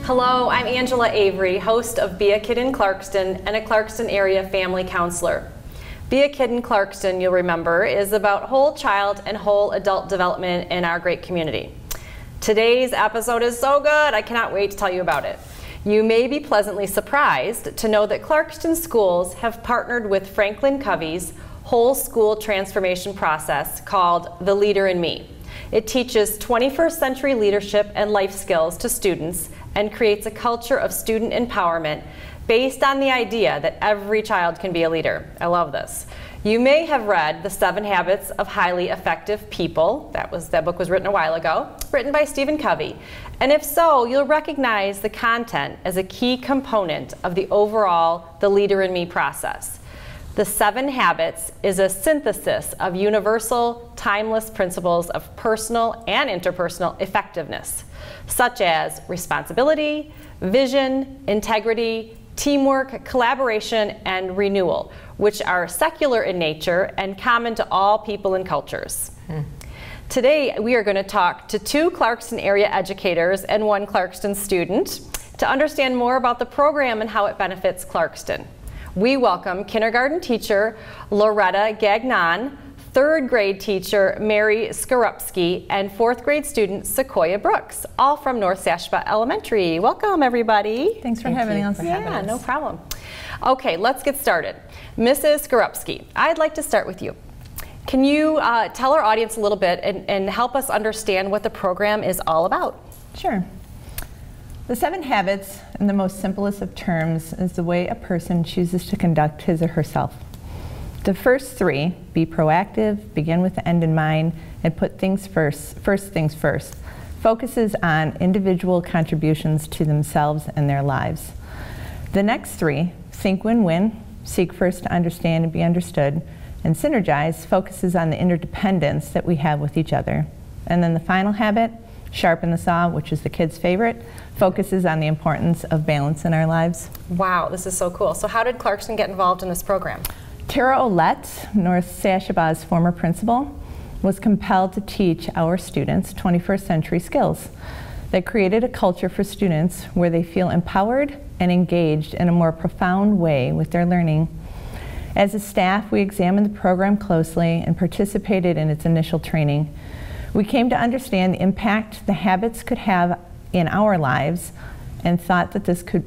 Hello, I'm Angela Avery, host of Be a Kid in Clarkston and a Clarkston area family counselor. Be a Kid in Clarkston, you'll remember, is about whole child and whole adult development in our great community. Today's episode is so good, I cannot wait to tell you about it. You may be pleasantly surprised to know that Clarkston schools have partnered with Franklin Covey's whole school transformation process called The Leader in Me. It teaches 21st century leadership and life skills to students and creates a culture of student empowerment based on the idea that every child can be a leader. I love this. You may have read The 7 Habits of Highly Effective People. That book was written a while ago, written by Stephen Covey. And if so, you'll recognize the content as a key component of the overall The Leader in Me process. The 7 Habits is a synthesis of universal, timeless principles of personal and interpersonal effectiveness, such as responsibility, vision, integrity, teamwork, collaboration, and renewal, which are secular in nature and common to all people and cultures. Today, we are going to talk to 2 Clarkston area educators and 1 Clarkston student to understand more about the program and how it benefits Clarkston. We welcome kindergarten teacher Loretta Gagnon, 3rd grade teacher Mary Skorupski, and 4th grade student Sequoia Brooks, all from North Sashba Elementary. Welcome, everybody. Thanks for having us. Yeah, no problem. Okay, let's get started. Mrs. Skorupski, I'd like to start with you. Can you tell our audience a little bit and help us understand what the program is all about? Sure. The 7 habits, in the most simplest of terms, is the way a person chooses to conduct his or herself. The first 3, be proactive, begin with the end in mind, and put things first things first, focuses on individual contributions to themselves and their lives. The next 3, think win-win, seek first to understand and be understood, and synergize, focuses on the interdependence that we have with each other. And then the final habit, sharpen the saw, which is the kids' favorite, focuses on the importance of balance in our lives. Wow, this is so cool. So how did Clarkston get involved in this program? Tara Olette, North Sashba's former principal, was compelled to teach our students 21st century skills that created a culture for students where they feel empowered and engaged in a more profound way with their learning. As a staff, we examined the program closely and participated in its initial training. We came to understand the impact the habits could have in our lives and thought that this could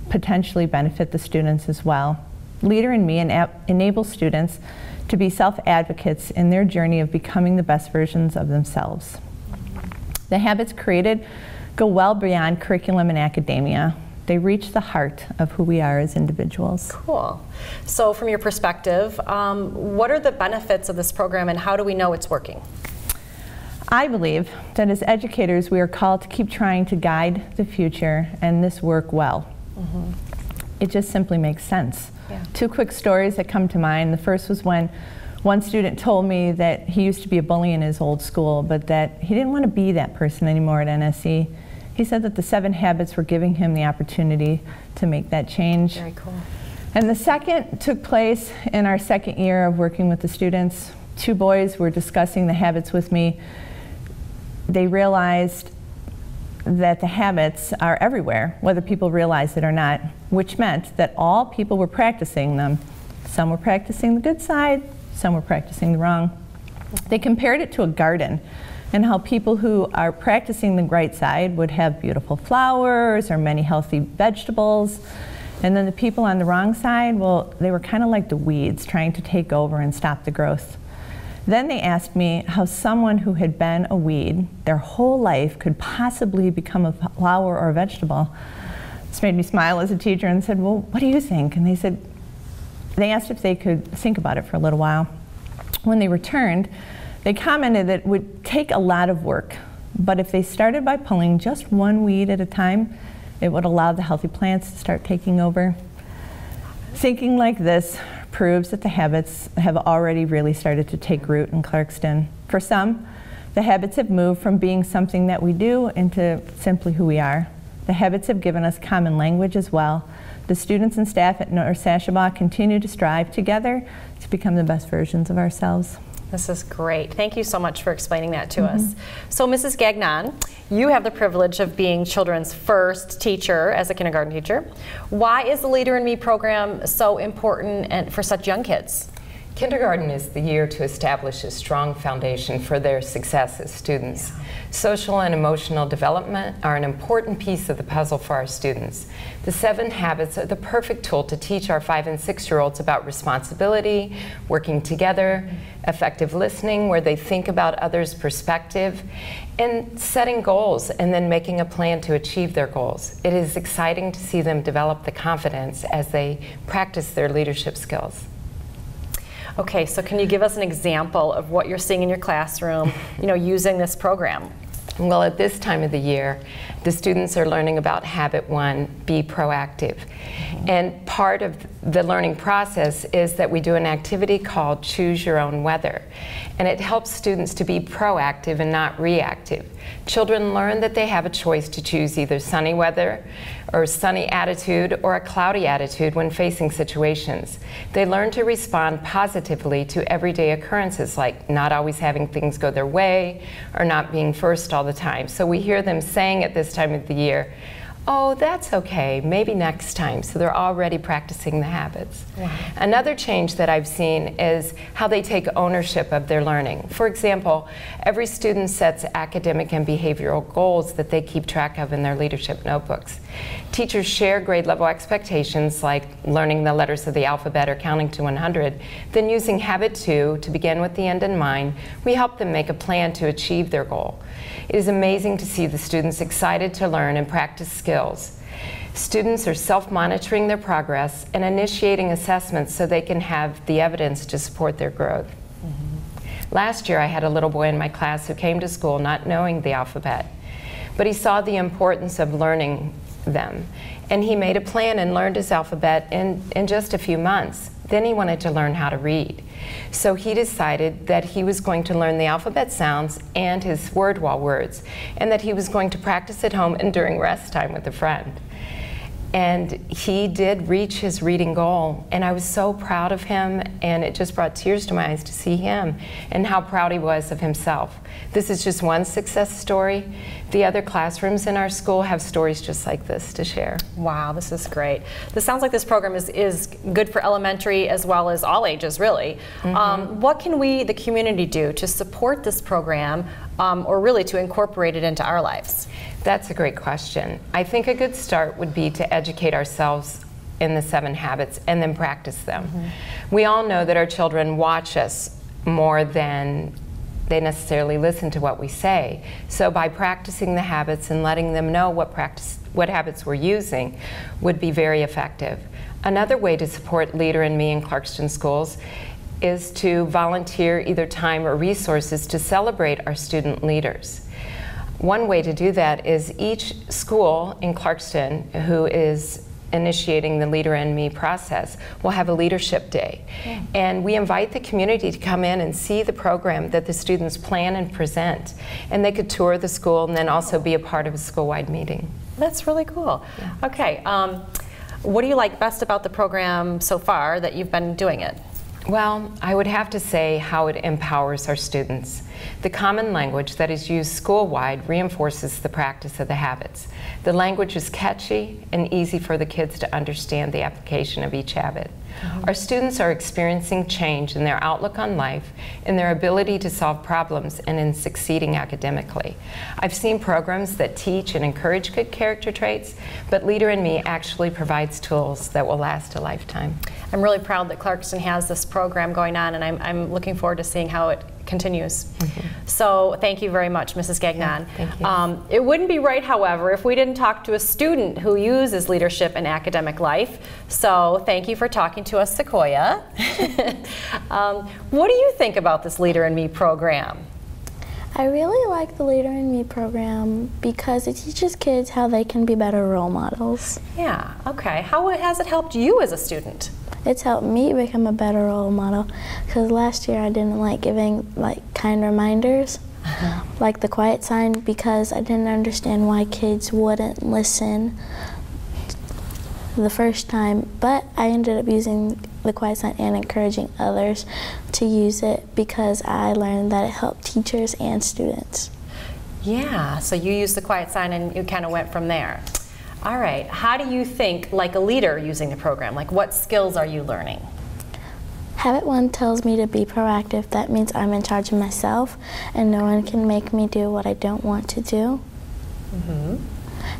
potentially benefit the students as well. Leader in Me enables students to be self-advocates in their journey of becoming the best versions of themselves. The habits created go well beyond curriculum and academia. They reach the heart of who we are as individuals. Cool. So from your perspective, what are the benefits of this program and how do we know it's working? I believe that as educators we are called to keep trying to guide the future and this work well. It just simply makes sense. Yeah. 2 quick stories that come to mind. The first was when one student told me that he used to be a bully in his old school, but that he didn't want to be that person anymore at NSE. He said that the 7 habits were giving him the opportunity to make that change. Very cool. And the second took place in our 2nd year of working with the students. 2 boys were discussing the habits with me. They realized that the habits are everywhere, whether people realize it or not, which meant that all people were practicing them. Some were practicing the good side, some were practicing the wrong. They compared it to a garden and how people who are practicing the right side would have beautiful flowers or many healthy vegetables. And then the people on the wrong side, well, they were kind of like the weeds trying to take over and stop the growth. Then they asked me how someone who had been a weed their whole life could possibly become a flower or a vegetable. This made me smile as a teacher and said, well, what do you think? And they asked if they could think about it for a little while. When they returned, they commented that it would take a lot of work, but if they started by pulling just 1 weed at a time, it would allow the healthy plants to start taking over. Thinking like this proves that the habits have already really started to take root in Clarkston. For some, the habits have moved from being something that we do into simply who we are. The habits have given us common language as well. The students and staff at North Sashba continue to strive together to become the best versions of ourselves. This is great. Thank you so much for explaining that to us. So Mrs. Gagnon, you have the privilege of being children's first teacher as a kindergarten teacher. Why is the Leader in Me program so important and for such young kids? Kindergarten is the year to establish a strong foundation for their success as students. Yeah. Social and emotional development are an important piece of the puzzle for our students. The 7 habits are the perfect tool to teach our 5- and 6-year-olds about responsibility, working together, effective listening where they think about others' perspective, and setting goals and then making a plan to achieve their goals. It is exciting to see them develop the confidence as they practice their leadership skills. Okay, so can you give us an example of what you're seeing in your classroom, using this program? Well, at this time of the year, the students are learning about habit 1, be proactive. And part of the learning process is that we do an activity called Choose Your Own Weather. And it helps students to be proactive and not reactive. Children learn that they have a choice to choose either sunny weather or sunny attitude or a cloudy attitude when facing situations. They learn to respond positively to everyday occurrences like not always having things go their way or not being first all the time. So we hear them saying at this time of the year, "Oh, that's okay, maybe next time." So they're already practicing the habits. Wow. Another change that I've seen is how they take ownership of their learning. For example, every student sets academic and behavioral goals that they keep track of in their leadership notebooks. Teachers share grade level expectations like learning the letters of the alphabet or counting to 100. Then using habit 2 to begin with the end in mind, we help them make a plan to achieve their goal. It is amazing to see the students excited to learn and practice skills. Students are self-monitoring their progress and initiating assessments so they can have the evidence to support their growth. Last year I had a little boy in my class who came to school not knowing the alphabet, but he saw the importance of learning them. And he made a plan and learned his alphabet in just a few months. Then he wanted to learn how to read. So he decided that he was going to learn the alphabet sounds and his word wall words, and that he was going to practice at home and during rest time with a friend. And he did reach his reading goal, and I was so proud of him, and it just brought tears to my eyes to see him and how proud he was of himself. This is just one success story. The other classrooms in our school have stories just like this to share. Wow, this is great. This sounds like this program is good for elementary as well as all ages, really. What can we, the community, do to support this program or really to incorporate it into our lives? That's a great question. I think a good start would be to educate ourselves in the 7 habits and then practice them. We all know that our children watch us more than they necessarily listen to what we say. So by practicing the habits and letting them know what habits we're using would be very effective. Another way to support Leader in Me in Clarkston schools is to volunteer either time or resources to celebrate our student leaders. One way to do that is each school in Clarkston who is initiating the Leader in Me process will have a leadership day. And we invite the community to come in and see the program that the students plan and present. And they could tour the school and then also be a part of a school-wide meeting. That's really cool. Yeah. Okay, what do you like best about the program so far that you've been doing it? Well, I would have to say how it empowers our students. The common language that is used school-wide reinforces the practice of the habits. The language is catchy and easy for the kids to understand the application of each habit. Our students are experiencing change in their outlook on life, in their ability to solve problems, and in succeeding academically. I've seen programs that teach and encourage good character traits, but Leader in Me actually provides tools that will last a lifetime. I'm really proud that Clarkston has this program going on, and I'm looking forward to seeing how it continues. So thank you very much, Mrs. Gagnon. Thank you. It wouldn't be right, however, if we didn't talk to a student who uses leadership in academic life. So thank you for talking to us, Sequoia. What do you think about this Leader in Me program? I really like the Leader in Me program because it teaches kids how they can be better role models. Yeah, okay. How has it helped you as a student? It's helped me become a better role model because last year I didn't like giving kind reminders, like the quiet sign, because I didn't understand why kids wouldn't listen the first time, but I ended up using the quiet sign and encouraging others to use it because I learned that it helped teachers and students. Yeah, so you used the quiet sign and you kind of went from there. All right, how do you think like a leader using the program? Like what skills are you learning? Habit 1 tells me to be proactive. That means I'm in charge of myself and no one can make me do what I don't want to do.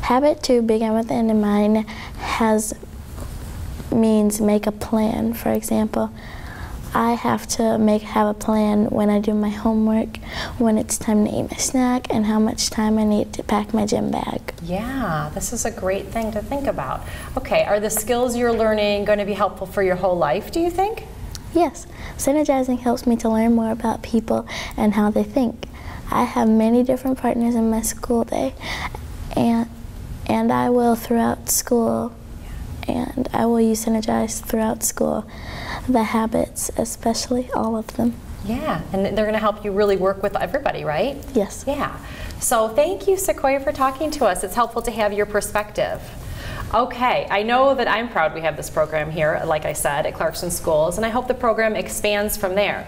Habit 2, begin with the end in mind, means make a plan. For example, I have to have a plan when I do my homework, when it's time to eat my snack, and how much time I need to pack my gym bag. Yeah, this is a great thing to think about. Okay, are the skills you're learning going to be helpful for your whole life, do you think? Yes, synergizing helps me to learn more about people and how they think. I have many different partners in my school day, and I will throughout school, and I will use Synergize throughout school. The habits, especially all of them. Yeah, and they're going to help you really work with everybody, right? Yes. Yeah. So thank you, Sequoia, for talking to us. It's helpful to have your perspective. Okay, I know that I'm proud we have this program here, like I said, at Clarkston Schools, and I hope the program expands from there.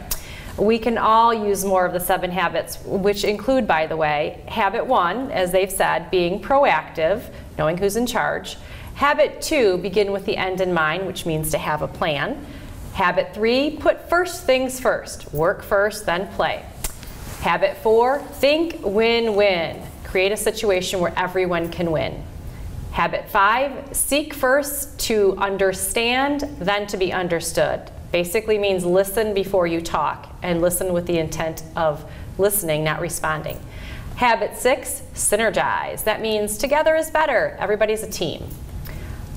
We can all use more of the 7 habits, which include, by the way, habit 1, as they've said, being proactive, knowing who's in charge. Habit 2, begin with the end in mind, which means to have a plan. Habit 3, put first things first. Work first, then play. Habit 4, think win-win. Create a situation where everyone can win. Habit 5, seek first to understand, then to be understood. Basically means listen before you talk, and listen with the intent of listening, not responding. Habit 6, synergize. That means together is better. Everybody's a team.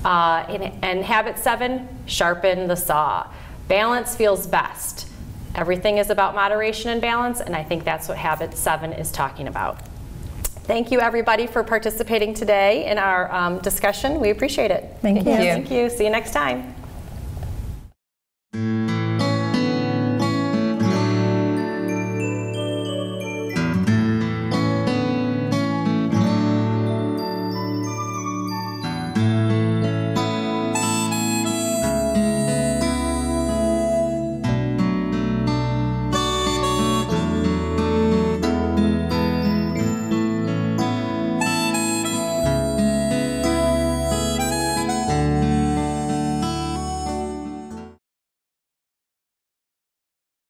And habit 7, sharpen the saw. Balance feels best. Everything is about moderation and balance, and I think that's what habit 7 is talking about. Thank you, everybody, for participating today in our discussion. We appreciate it. Thank you. Thank you. See you next time.